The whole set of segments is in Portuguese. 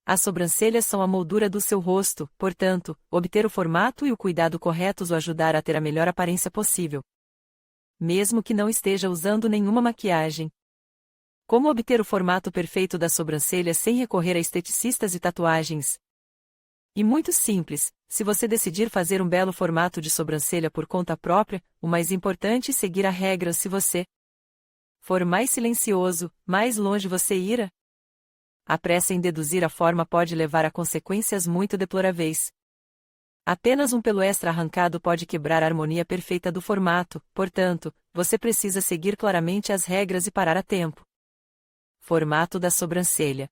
As sobrancelhas são a moldura do seu rosto, portanto, obter o formato e o cuidado corretos o ajudar a ter a melhor aparência possível. Mesmo que não esteja usando nenhuma maquiagem. Como obter o formato perfeito das sobrancelhas sem recorrer a esteticistas e tatuagens? E muito simples, se você decidir fazer um belo formato de sobrancelha por conta própria, o mais importante é seguir a regra. Se você for mais silencioso, mais longe você irá. A pressa em deduzir a forma pode levar a consequências muito deploráveis. Apenas um pelo extra arrancado pode quebrar a harmonia perfeita do formato, portanto, você precisa seguir claramente as regras e parar a tempo. Formato da sobrancelha.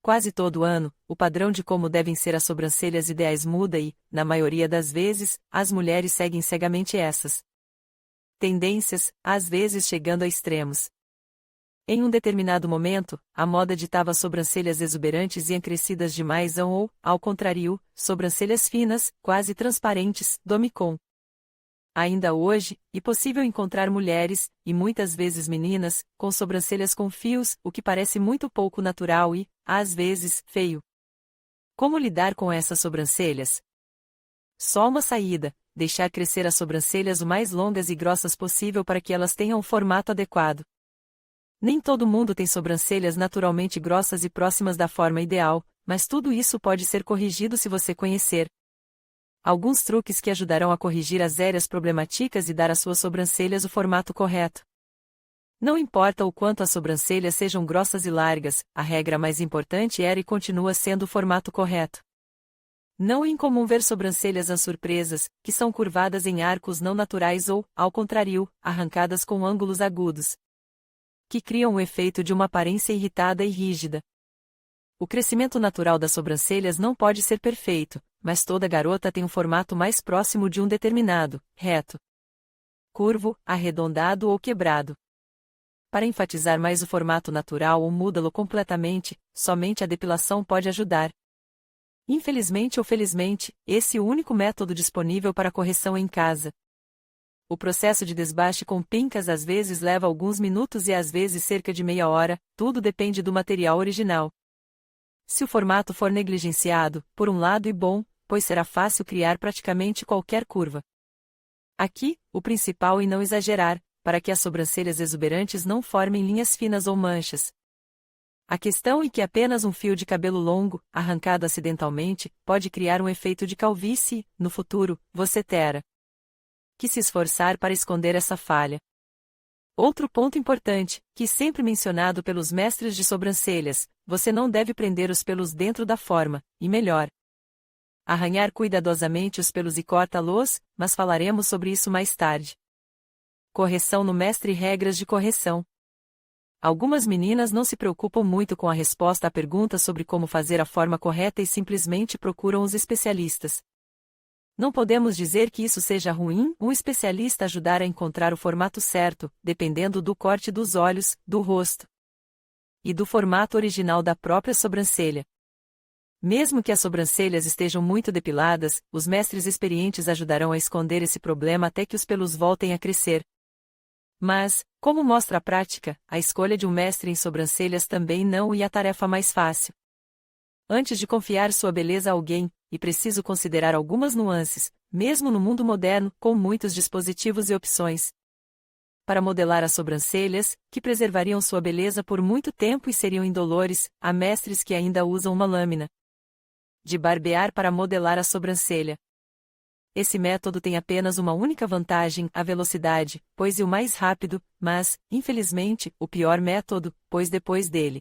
Quase todo ano, o padrão de como devem ser as sobrancelhas ideais muda e, na maioria das vezes, as mulheres seguem cegamente essas tendências, às vezes chegando a extremos. Em um determinado momento, a moda ditava sobrancelhas exuberantes e acrescidas demais ou, ao contrário, sobrancelhas finas, quase transparentes, domicon. Ainda hoje, é possível encontrar mulheres, e muitas vezes meninas, com sobrancelhas com fios, o que parece muito pouco natural e, às vezes, feio. Como lidar com essas sobrancelhas? Só uma saída: deixar crescer as sobrancelhas o mais longas e grossas possível para que elas tenham um formato adequado. Nem todo mundo tem sobrancelhas naturalmente grossas e próximas da forma ideal, mas tudo isso pode ser corrigido se você conhecer alguns truques que ajudarão a corrigir as áreas problemáticas e dar às suas sobrancelhas o formato correto. Não importa o quanto as sobrancelhas sejam grossas e largas, a regra mais importante era e continua sendo o formato correto. Não é incomum ver sobrancelhas surpresas, que são curvadas em arcos não naturais ou, ao contrário, arrancadas com ângulos agudos, que criam o efeito de uma aparência irritada e rígida. O crescimento natural das sobrancelhas não pode ser perfeito, mas toda garota tem um formato mais próximo de um determinado, reto, curvo, arredondado ou quebrado. Para enfatizar mais o formato natural ou mudá-lo completamente, somente a depilação pode ajudar. Infelizmente ou felizmente, esse é o único método disponível para correção em casa. O processo de desbaste com pincas às vezes leva alguns minutos e às vezes cerca de meia hora, tudo depende do material original. Se o formato for negligenciado, por um lado é bom, pois será fácil criar praticamente qualquer curva. Aqui, o principal é não exagerar, para que as sobrancelhas exuberantes não formem linhas finas ou manchas. A questão é que apenas um fio de cabelo longo, arrancado acidentalmente, pode criar um efeito de calvície e, no futuro, você terá que se esforçar para esconder essa falha. Outro ponto importante, que sempre mencionado pelos mestres de sobrancelhas, você não deve prender os pelos dentro da forma, e melhor, arranhar cuidadosamente os pelos e corta-los, mas falaremos sobre isso mais tarde. Correção no mestre e regras de correção. Algumas meninas não se preocupam muito com a resposta à pergunta sobre como fazer a forma correta e simplesmente procuram os especialistas. Não podemos dizer que isso seja ruim, um especialista ajudar a encontrar o formato certo, dependendo do corte dos olhos, do rosto e do formato original da própria sobrancelha. Mesmo que as sobrancelhas estejam muito depiladas, os mestres experientes ajudarão a esconder esse problema até que os pelos voltem a crescer. Mas, como mostra a prática, a escolha de um mestre em sobrancelhas também não é a tarefa mais fácil. Antes de confiar sua beleza a alguém, é preciso considerar algumas nuances, mesmo no mundo moderno, com muitos dispositivos e opções para modelar as sobrancelhas, que preservariam sua beleza por muito tempo e seriam indolores. Há mestres que ainda usam uma lâmina de barbear para modelar a sobrancelha. Esse método tem apenas uma única vantagem, a velocidade, pois é o mais rápido, mas, infelizmente, o pior método, pois depois dele,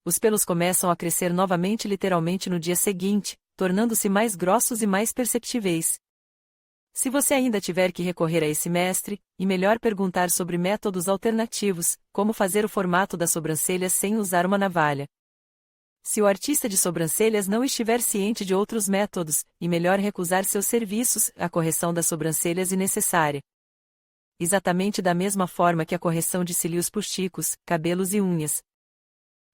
os pelos começam a crescer novamente literalmente no dia seguinte, tornando-se mais grossos e mais perceptíveis. Se você ainda tiver que recorrer a esse mestre, é melhor perguntar sobre métodos alternativos, como fazer o formato das sobrancelhas sem usar uma navalha. Se o artista de sobrancelhas não estiver ciente de outros métodos, é melhor recusar seus serviços. A correção das sobrancelhas é necessária. Exatamente da mesma forma que a correção de cílios postiços, cabelos e unhas.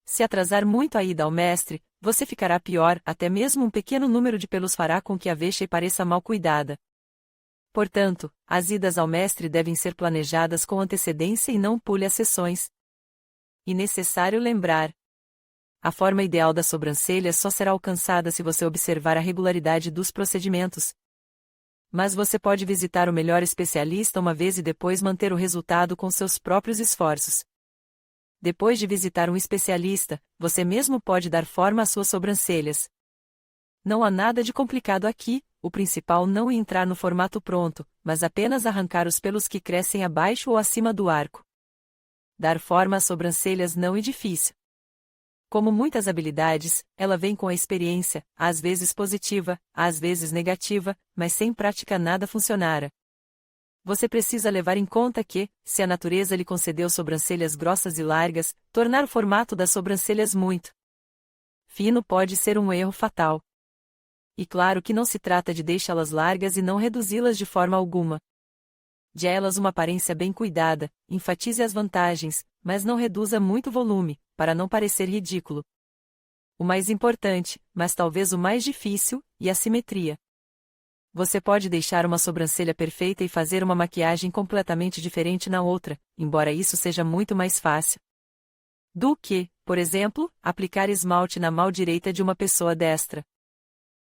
Se atrasar muito a ida ao mestre, você ficará pior, até mesmo um pequeno número de pelos fará com que a vexa pareça mal cuidada. Portanto, as idas ao mestre devem ser planejadas com antecedência e não pule as sessões. É necessário lembrar: A forma ideal das sobrancelhas só será alcançada se você observar a regularidade dos procedimentos. Mas você pode visitar o melhor especialista uma vez e depois manter o resultado com seus próprios esforços. Depois de visitar um especialista, você mesmo pode dar forma às suas sobrancelhas. Não há nada de complicado aqui, o principal não é entrar no formato pronto, mas apenas arrancar os pelos que crescem abaixo ou acima do arco. Dar forma às sobrancelhas não é difícil. Como muitas habilidades, ela vem com a experiência, às vezes positiva, às vezes negativa, mas sem prática nada funcionará. Você precisa levar em conta que, se a natureza lhe concedeu sobrancelhas grossas e largas, tornar o formato das sobrancelhas muito fino pode ser um erro fatal. E claro que não se trata de deixá-las largas e não reduzi-las de forma alguma. Dê a elas uma aparência bem cuidada, enfatize as vantagens, mas não reduza muito o volume, para não parecer ridículo. O mais importante, mas talvez o mais difícil, é a simetria. Você pode deixar uma sobrancelha perfeita e fazer uma maquiagem completamente diferente na outra, embora isso seja muito mais fácil do que, por exemplo, aplicar esmalte na mão direita de uma pessoa destra.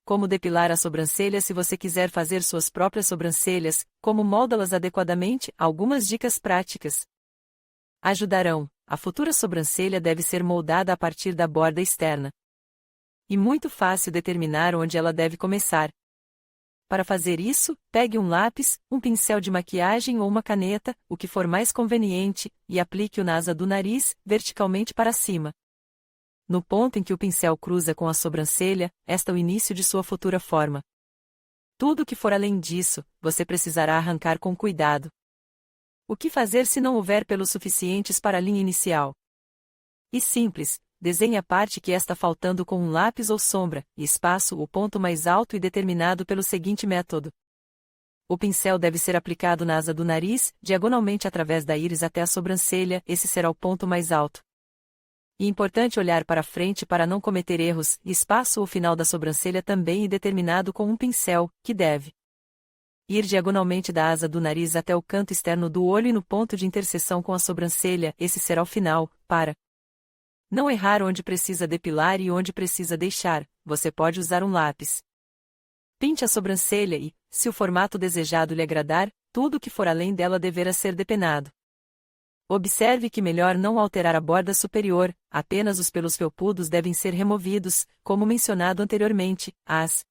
Como depilar a sobrancelha se você quiser fazer suas próprias sobrancelhas, como moldá-las adequadamente, algumas dicas práticas ajudarão. A futura sobrancelha deve ser moldada a partir da borda externa. E muito fácil determinar onde ela deve começar. Para fazer isso, pegue um lápis, um pincel de maquiagem ou uma caneta, o que for mais conveniente, e aplique-o na asa do nariz, verticalmente para cima. No ponto em que o pincel cruza com a sobrancelha, este é o início de sua futura forma. Tudo que for além disso, você precisará arrancar com cuidado. O que fazer se não houver pelos suficientes para a linha inicial? E simples, desenhe a parte que está faltando com um lápis ou sombra, e espaço o ponto mais alto e determinado pelo seguinte método. O pincel deve ser aplicado na asa do nariz, diagonalmente através da íris até a sobrancelha, esse será o ponto mais alto. E importante olhar para frente para não cometer erros, e espaço o final da sobrancelha também é determinado com um pincel, que deve ir diagonalmente da asa do nariz até o canto externo do olho e no ponto de interseção com a sobrancelha, esse será o final, para não errar onde precisa depilar e onde precisa deixar, você pode usar um lápis. Pinte a sobrancelha e, se o formato desejado lhe agradar, tudo que for além dela deverá ser depenado. Observe que melhor não alterar a borda superior, apenas os pelos felpudos devem ser removidos, como mencionado anteriormente, às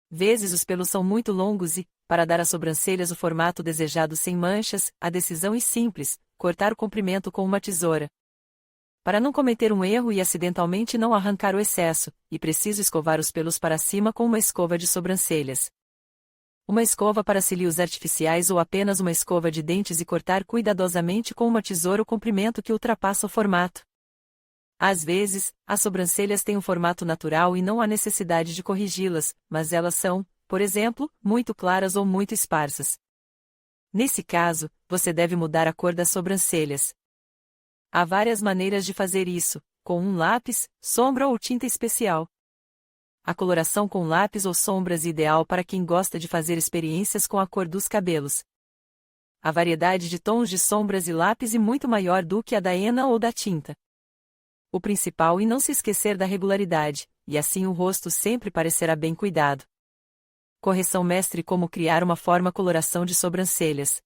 vezes os pelos são muito longos e, para dar às sobrancelhas o formato desejado sem manchas, a decisão é simples, cortar o comprimento com uma tesoura. Para não cometer um erro e acidentalmente não arrancar o excesso, é preciso escovar os pelos para cima com uma escova de sobrancelhas. Uma escova para cílios artificiais ou apenas uma escova de dentes e cortar cuidadosamente com uma tesoura o comprimento que ultrapassa o formato. Às vezes, as sobrancelhas têm um formato natural e não há necessidade de corrigi-las, mas elas são, por exemplo, muito claras ou muito esparsas. Nesse caso, você deve mudar a cor das sobrancelhas. Há várias maneiras de fazer isso, com um lápis, sombra ou tinta especial. A coloração com lápis ou sombras é ideal para quem gosta de fazer experiências com a cor dos cabelos. A variedade de tons de sombras e lápis é muito maior do que a da henna ou da tinta. O principal é não se esquecer da regularidade, e assim o rosto sempre parecerá bem cuidado. Correção mestre: como criar uma forma coloração de sobrancelhas.